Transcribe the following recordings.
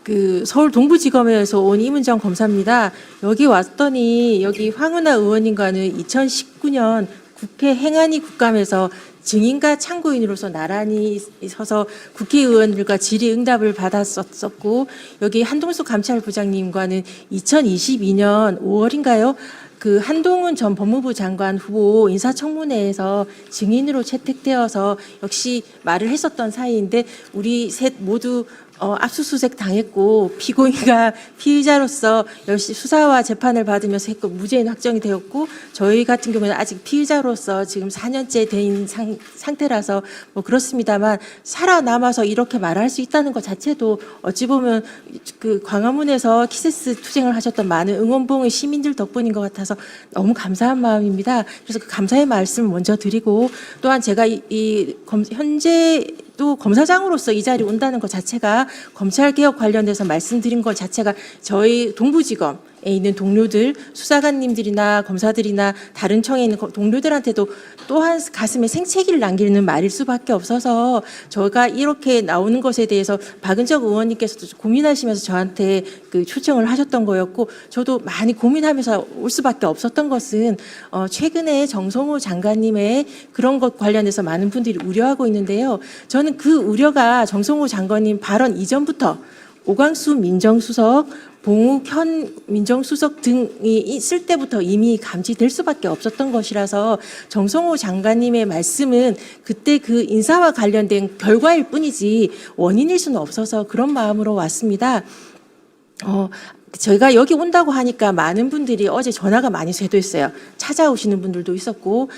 그 서울 동부지검에서 온 이문정 검사입니다. 여기 왔더니 여기 황운하 의원님과는 2019년 국회 행안위 국감에서 증인과 참고인으로서 나란히 서서 국회의원들과 질의응답을 받았었고, 여기 한동숙 감찰부장님과는 2022년 5월인가요? 그 한동훈 전 법무부 장관 후보 인사청문회에서 증인으로 채택되어서 역시 말을 했었던 사이인데, 우리 셋 모두 압수수색 당했고 피고인과 피의자로서 열심히 수사와 재판을 받으면서 했고 무죄인 확정이 되었고, 저희 같은 경우는 아직 피의자로서 지금 4년째 된 상태라서 뭐 그렇습니다만, 살아남아서 이렇게 말할 수 있다는 것 자체도 어찌 보면 그 광화문에서 키세스 투쟁을 하셨던 많은 응원봉의 시민들 덕분인 것 같아서 너무 감사한 마음입니다. 그래서 그 감사의 말씀을 먼저 드리고, 또한 제가 현재 또 검사장으로서 이 자리에 온다는 것 자체가, 검찰개혁 관련돼서 말씀드린 것 자체가 저희 동부지검에 있는 동료들, 수사관님들이나 검사들이나 다른 청에 있는 동료들한테도 또한 가슴에 생채기를 남기는 말일 수밖에 없어서, 저가 이렇게 나오는 것에 대해서 박은정 의원님께서도 고민하시면서 저한테 그 초청을 하셨던 거였고, 저도 많이 고민하면서 올 수밖에 없었던 것은 최근에 정성호 장관님의 그런 것 관련해서 많은 분들이 우려하고 있는데요. 저는 그 우려가 정성호 장관님 발언 이전부터 오광수 민정수석, 봉욱 현 민정수석 등이 있을 때부터 이미 감지될 수밖에 없었던 것이라서, 정성호 장관님의 말씀은 그때 그 인사와 관련된 결과일 뿐이지 원인일 수는 없어서 그런 마음으로 왔습니다. 저희가 여기 온다고 하니까 많은 분들이 어제 전화가 많이 쇄도했어요. 찾아오시는 분들도 있었고,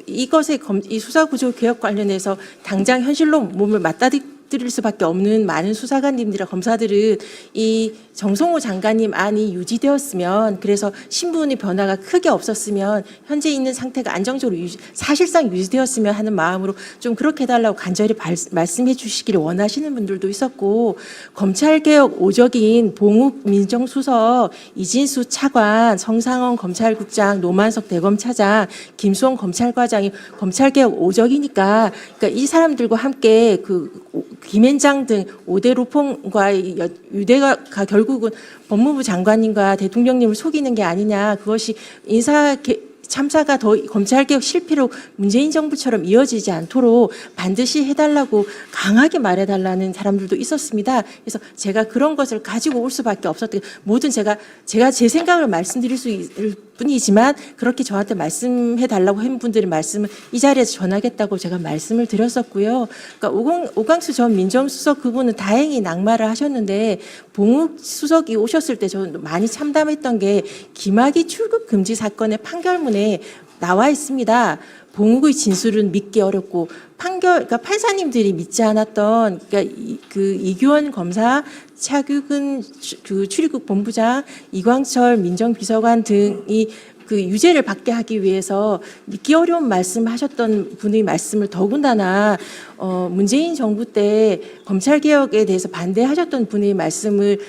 이것의 이 수사구조 개혁 관련해서 당장 현실로 몸을 맞닥뜨릴 수밖에 없는 많은 수사관님들이나 검사들은 이 정성호 장관님 안이 유지되었으면, 그래서 신분의 변화가 크게 없었으면, 현재 있는 상태가 안정적으로 사실상 유지되었으면 하는 마음으로 좀 그렇게 해달라고 간절히 말씀해 주시기를 원하시는 분들도 있었고, 검찰개혁 오적인 봉욱 민정수석, 이진수 차관, 성상원 검찰국장, 노만석 대검차장, 김수홍 검찰과장이 검찰개혁 오적이니까, 그러니까 이 사람들과 함께 그 김앤장 등 5대 로펌과의 유대가 결국은 법무부 장관님과 대통령님을 속이는 게 아니냐, 그것이 참사가 더 검찰개혁 실패로 문재인 정부처럼 이어지지 않도록 반드시 해달라고 강하게 말해달라는 사람들도 있었습니다. 그래서 제가 그런 것을 가지고 올 수밖에 없었던, 모든 제가 제 생각을 말씀드릴 수 있을 뿐이지만, 그렇게 저한테 말씀해달라고 한 분들의 말씀을 이 자리에서 전하겠다고 제가 말씀을 드렸었고요. 그러니까 오광수 전 민정수석 그분은 다행히 낙마를 하셨는데, 봉욱 수석이 오셨을 때 저는 많이 참담했던 게, 김학의 출국 금지 사건의 판결문에 나와 있습니다. 봉욱의 진술은 믿기 어렵고, 그러니까 판사님들이 믿지 않았던, 그러니까 그 이규원 검사, 차규근 그 출입국 본부장, 이광철 민정비서관 등이 그 유죄를 받게 하기 위해서 믿기 어려운 말씀하셨던 분의 말씀을, 더군다나 문재인 정부 때 검찰개혁에 대해서 반대하셨던 분의 말씀을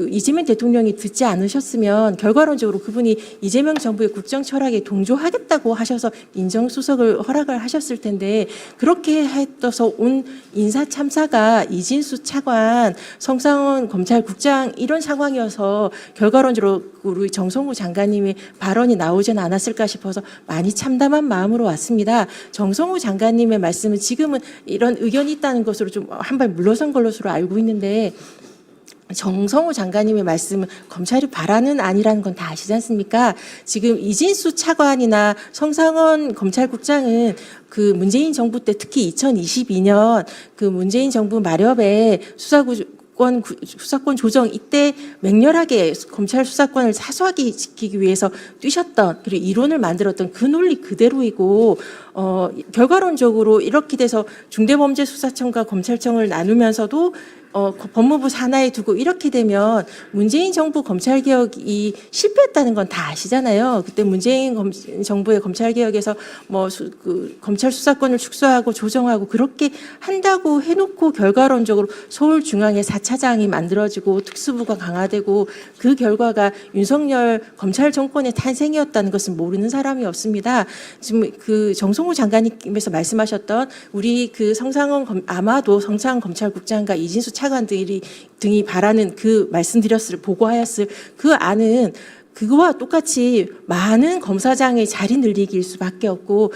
이재명 대통령이 듣지 않으셨으면, 결과론적으로 그분이 이재명 정부의 국정 철학에 동조하겠다고 하셔서 민정수석을 허락을 하셨을 텐데, 그렇게 해서 온 인사 참사가 이진수 차관, 성상원 검찰국장 이런 상황이어서 결과론적으로 우리 정성호 장관님의 발언이 나오지는 않았을까 싶어서 많이 참담한 마음으로 왔습니다. 정성호 장관님의 말씀은 지금은 이런 의견이 있다는 것으로 좀 한 발 물러선 것으로 알고 있는데, 정성호 장관님의 말씀은 검찰이 바라는 아니라는 건 다 아시지 않습니까? 지금 이진수 차관이나 성상원 검찰국장은 그 문재인 정부 때, 특히 2022년 그 문재인 정부 마렵에 수사권 조정 이때 맹렬하게 검찰 수사권을 사수하게 지키기 위해서 뛰셨던, 그리고 이론을 만들었던 그 논리 그대로이고, 결과론적으로 이렇게 돼서 중대범죄수사청과 검찰청을 나누면서도 법무부 산하에 두고 이렇게 되면 문재인 정부 검찰개혁이 실패했다는 건 다 아시잖아요. 그때 문재인 정부의 검찰개혁에서 그 검찰 수사권을 축소하고 조정하고 그렇게 한다고 해놓고, 결과론적으로 서울중앙에 4차장이 만들어지고 특수부가 강화되고, 그 결과가 윤석열 검찰 정권의 탄생이었다는 것은 모르는 사람이 없습니다. 지금 그 정성호 장관님께서 말씀하셨던 우리 그 아마도 성상원 검찰국장과 이진수 차관 등이 바라는 그 보고하였을 그 안은 그거와 똑같이 많은 검사장의 자리 늘리기일 수밖에 없고,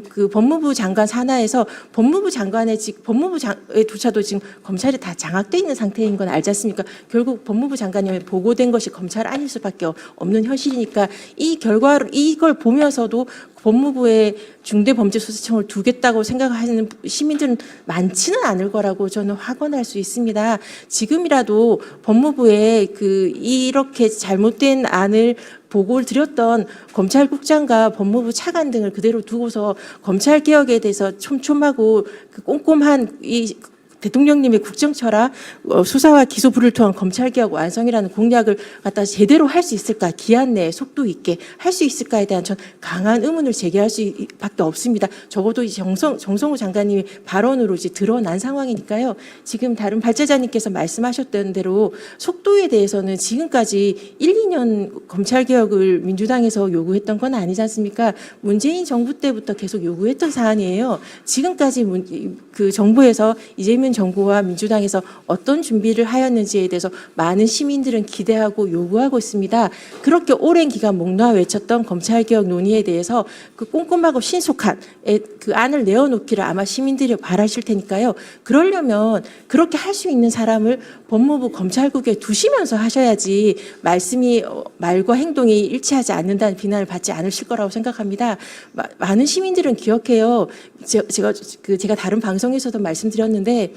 그 법무부 장관 산하에서 법무부 장관의조차도 지금 검찰이 다 장악돼 있는 상태인 건 알지 않습니까? 결국 법무부 장관님에 보고된 것이 검찰 아닐 수밖에 없는 현실이니까, 이걸 보면서도 법무부에 중대범죄수사청을 두겠다고 생각하는 시민들은 많지는 않을 거라고 저는 확언할 수 있습니다. 지금이라도 법무부에 이렇게 잘못된 안을 보고를 드렸던 검찰국장과 법무부 차관 등을 그대로 두고서 검찰 개혁에 대해서 촘촘하고 꼼꼼한 대통령님의 국정철학, 수사와 기소 불을 통한 검찰개혁 완성이라는 공약을 갖다 제대로 할 수 있을까, 기한 내에 속도 있게 할 수 있을까에 대한 전 강한 의문을 제기할 수밖에 없습니다. 적어도 정성호 장관님의 발언으로 이제 드러난 상황이니까요. 지금 다른 발제자님께서 말씀하셨던 대로 속도에 대해서는 지금까지 1, 2년 검찰개혁을 민주당에서 요구했던 건 아니지 않습니까? 문재인 정부 때부터 계속 요구했던 사안이에요. 지금까지 그 정부에서 이재명 정부와 민주당에서 어떤 준비를 하였는지에 대해서 많은 시민들은 기대하고 요구하고 있습니다. 그렇게 오랜 기간 목 놓아 외쳤던 검찰개혁 논의에 대해서 그 꼼꼼하고 신속한 그 안을 내어놓기를 아마 시민들이 바라실 테니까요. 그러려면 그렇게 할 수 있는 사람을 법무부 검찰국에 두시면서 하셔야지 말과 행동이 일치하지 않는다는 비난을 받지 않으실 거라고 생각합니다. 많은 시민들은 기억해요. 제가 다른 방송에서도 말씀드렸는데,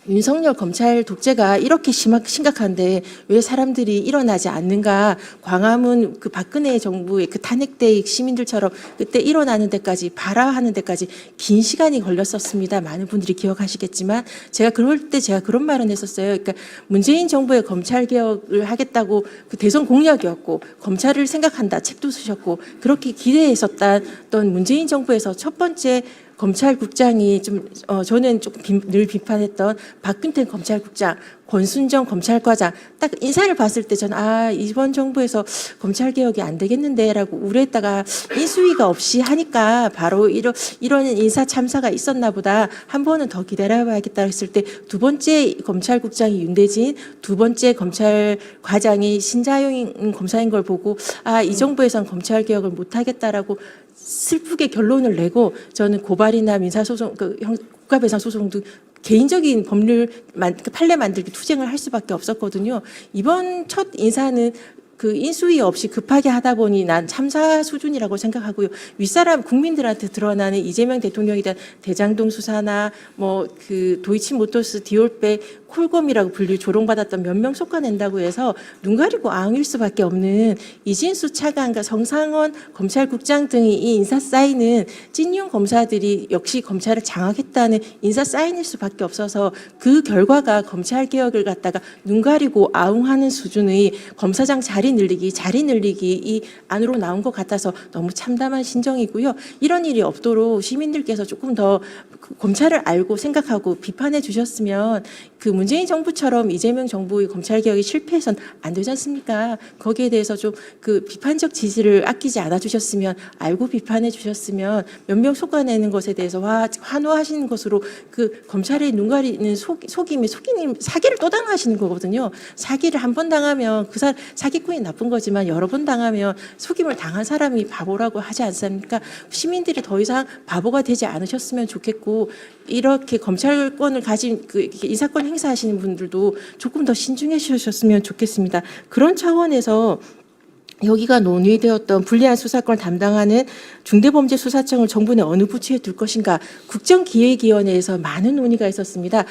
윤석열 검찰 독재가 이렇게 심각한데 왜 사람들이 일어나지 않는가. 광화문 그 박근혜 정부의 그 탄핵대 시민들처럼 그때 일어나는 데까지, 발화하는 데까지 긴 시간이 걸렸었습니다. 많은 분들이 기억하시겠지만, 제가 그런 말은 했었어요. 그러니까 문재인 정부의 검찰 개혁을 하겠다고 그 대선 공약이었고, 검찰을 생각한다 책도 쓰셨고, 그렇게 기대했었던 문재인 정부에서 첫 번째 검찰국장이 저는 조금 늘 비판했던 박균태 검찰국장, 권순정 검찰과장, 딱 인사를 봤을 때 저는 이번 정부에서 검찰개혁이 안 되겠는데라고 우려했다가 인수위가 없이 하니까 바로 이런 인사 참사가 있었나 보다, 한 번은 더 기다려봐야겠다 했을 때 두 번째 검찰국장이 윤대진, 두 번째 검찰과장이 신자용 검사인 걸 보고 이 정부에선 검찰개혁을 못하겠다라고 슬프게 결론을 내고, 저는 고발이나 민사소송, 국가배상소송 등 개인적인 법률 판례 만들기 투쟁을 할 수밖에 없었거든요. 이번 첫 인사는 그 인수위 없이 급하게 하다 보니 난 참사 수준이라고 생각하고요. 윗사람 국민들한테 드러나는 이재명 대통령에 대한 대장동 수사나 그 도이치모터스 디올백 콜검이라고 불릴 조롱받았던 몇 명 속아낸다고 해서 눈 가리고 앙일 수밖에 없는 이진수 차관과 정상원 검찰국장 등이 이 인사 사인은 찐윤 검사들이 역시 검찰을 장악했다는 인사 사인일 수밖에 없어서, 그 결과가 검찰개혁을 갖다가 눈 가리고 아웅하는 수준의 검사장 자리 늘리기 이 안으로 나온 것 같아서 너무 참담한 심정이고요. 이런 일이 없도록 시민들께서 조금 더 검찰을 알고 생각하고 비판해 주셨으면, 그 문재인 정부처럼 이재명 정부의 검찰개혁이 실패해선 안 되지 않습니까? 거기에 대해서 좀 그 비판적 지지를 아끼지 않아 주셨으면, 알고 비판해 주셨으면, 몇 명 속아내는 것에 대해서 환호하시는 것으로 그 검찰의 눈 가리는 속임이 사기를 또 당하시는 거거든요. 사기를 한 번 당하면 사기꾼이 나쁜 거지만, 여러 번 당하면 속임을 당한 사람이 바보라고 하지 않습니까? 시민들이 더 이상 바보가 되지 않으셨으면 좋겠고, 이렇게 검찰권을 가진 인사권 행사하시는 분들도 조금 더 신중해 주셨으면 좋겠습니다. 그런 차원에서 여기가 논의되었던 불리한 수사권을 담당하는 중대범죄수사청을 정부 내 어느 부처에 둘 것인가, 국정기획위원회에서 많은 논의가 있었습니다.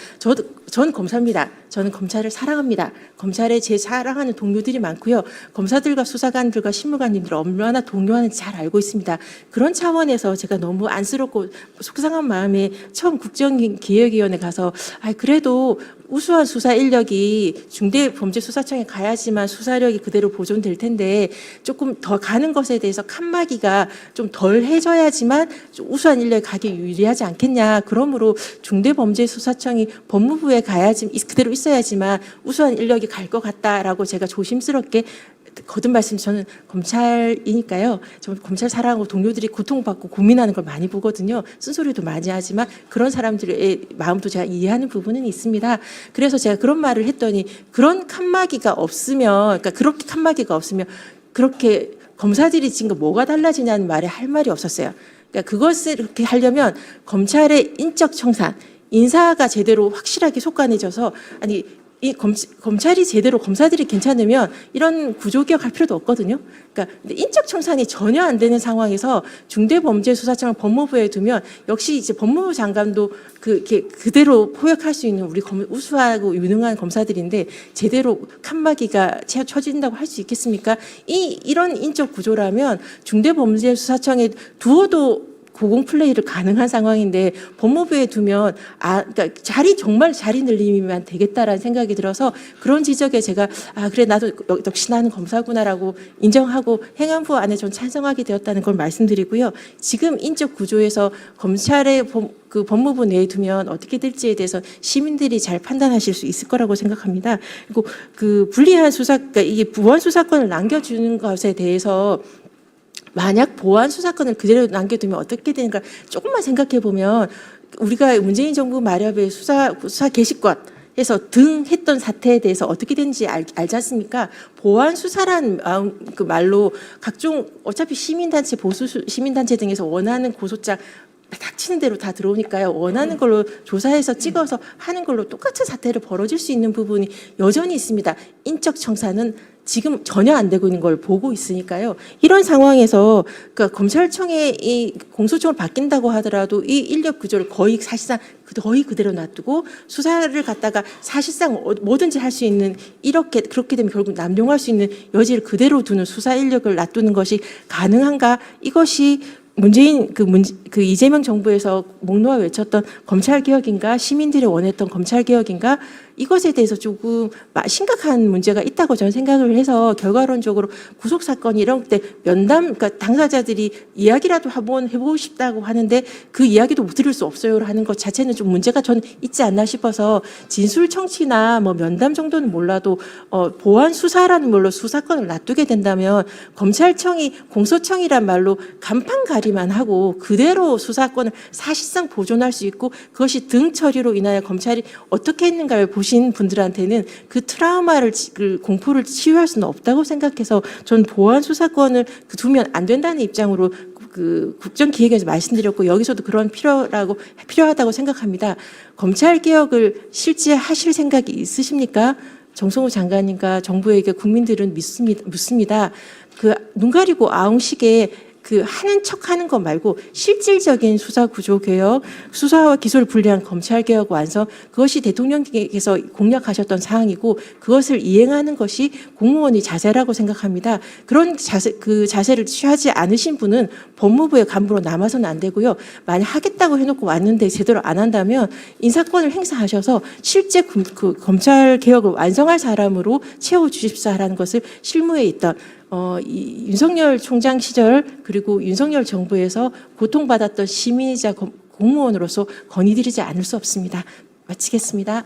전 검사입니다. 저는 검찰을 사랑합니다. 검찰에 제 사랑하는 동료들이 많고요. 검사들과 수사관들과 신무관님들 얼마나 동료하는지 잘 알고 있습니다. 그런 차원에서 제가 너무 안쓰럽고 속상한 마음에 처음 국정기획위원회 가서 그래도 우수한 수사 인력이 중대범죄수사청에 가야지만 수사력이 그대로 보존될 텐데, 조금 더 가는 것에 대해서 칸막이가 좀 덜 해져야지만 우수한 인력이 가기 유리하지 않겠냐. 그러므로 중대범죄수사청이 법무부에 가야지, 그대로 있어야지만 우수한 인력이 갈 것 같다라고 제가 조심스럽게 거듭 말씀 저는 검찰이니까요. 저 검찰 사랑하고 동료들이 고통받고 고민하는 걸 많이 보거든요. 쓴소리도 많이 하지만 그런 사람들의 마음도 제가 이해하는 부분은 있습니다. 그래서 제가 그런 말을 했더니 그런 칸막이가 없으면 그러니까 그렇게 칸막이가 없으면 그렇게 검사들이 지금 뭐가 달라지냐는 말에 할 말이 없었어요. 그러니까 그것을 그렇게 하려면 검찰의 인적 청산, 인사가 제대로 확실하게 속간해져서 아니 이 검찰이 제대로 검사들이 괜찮으면 이런 구조개혁 할 필요도 없거든요. 그러니까 근데 인적 청산이 전혀 안 되는 상황에서 중대범죄수사청을 법무부에 두면 역시 이제 법무부 장관도 그대로 포획할 수 있는 우리 우수하고 유능한 검사들인데 제대로 칸막이가 쳐진다고 할 수 있겠습니까? 이런 인적 구조라면 중대범죄수사청에 두어도 고공 플레이를 가능한 상황인데 법무부에 두면 그러니까 정말 자리 늘리면 되겠다라는 생각이 들어서 그런 지적에 제가 그래 나도 역시 나는 검사구나라고 인정하고 행안부 안에 좀 찬성하게 되었다는 걸 말씀드리고요. 지금 인적 구조에서 검찰의 법무부 내에 두면 어떻게 될지에 대해서 시민들이 잘 판단하실 수 있을 거라고 생각합니다. 그리고 그 불리한 그러니까 이게 보안 수사권을 남겨주는 것에 대해서 만약 보안 수사권을 그대로 남겨두면 어떻게 되는가 조금만 생각해 보면 우리가 문재인 정부 마렵의 수사 개시권 해서 했던 사태에 대해서 어떻게 되는지 알지 않습니까? 보안 수사란 그 말로 각종 어차피 시민단체 보수 시민단체 등에서 원하는 고소장 닥치는 대로 다 들어오니까요. 원하는 걸로 조사해서 찍어서 하는 걸로 똑같은 사태를 벌어질 수 있는 부분이 여전히 있습니다. 인적 청산은 지금 전혀 안 되고 있는 걸 보고 있으니까요. 이런 상황에서 그러니까 검찰청의 이 공소청을 바뀐다고 하더라도 이 인력 구조를 거의 사실상 거의 그대로 놔두고 수사를 갖다가 사실상 뭐든지 할 수 있는 그렇게 되면 결국 남용할 수 있는 여지를 그대로 두는 수사 인력을 놔두는 것이 가능한가? 이것이 이재명 정부에서 목 놓아 외쳤던 검찰개혁인가 시민들이 원했던 검찰개혁인가 이것에 대해서 조금 심각한 문제가 있다고 저는 생각을 해서 결과론적으로 구속사건 이런 때 그러니까 당사자들이 이야기라도 한번 해보고 싶다고 하는데 그 이야기도 못 들을 수 없어요 하는 것 자체는 좀 문제가 저는 있지 않나 싶어서 진술 청취나 뭐 면담 정도는 몰라도 보안 수사라는 말로 수사권을 놔두게 된다면 검찰청이 공소청이란 말로 간판가리만 하고 그대로 수사권을 사실상 보존할 수 있고 그것이 등 처리로 인하여 검찰이 어떻게 했는가를 보신 분들한테는 그 트라우마를 공포를 치유할 수는 없다고 생각해서 전 보안 수사권을 두면 안 된다는 입장으로 국정기획에서 말씀드렸고 여기서도 그런 필요하다고 생각합니다. 검찰 개혁을 실제 하실 생각이 있으십니까? 정성호 장관님과 정부에게 국민들은 묻습니다. 눈 가리고 아웅식에 하는 척 하는 것 말고 실질적인 수사 구조 개혁, 수사와 기소를 분리한 검찰 개혁 완성, 그것이 대통령께서 공약하셨던 사항이고 그것을 이행하는 것이 공무원의 자세라고 생각합니다. 그런 자세를 취하지 않으신 분은 법무부의 간부로 남아서는 안 되고요. 만약 하겠다고 해놓고 왔는데 제대로 안 한다면 인사권을 행사하셔서 실제 검찰 개혁을 완성할 사람으로 채워주십사라는 것을 실무에 있던 윤석열 총장 시절 그리고 윤석열 정부에서 고통받았던 시민이자 공무원으로서 건의드리지 않을 수 없습니다. 마치겠습니다.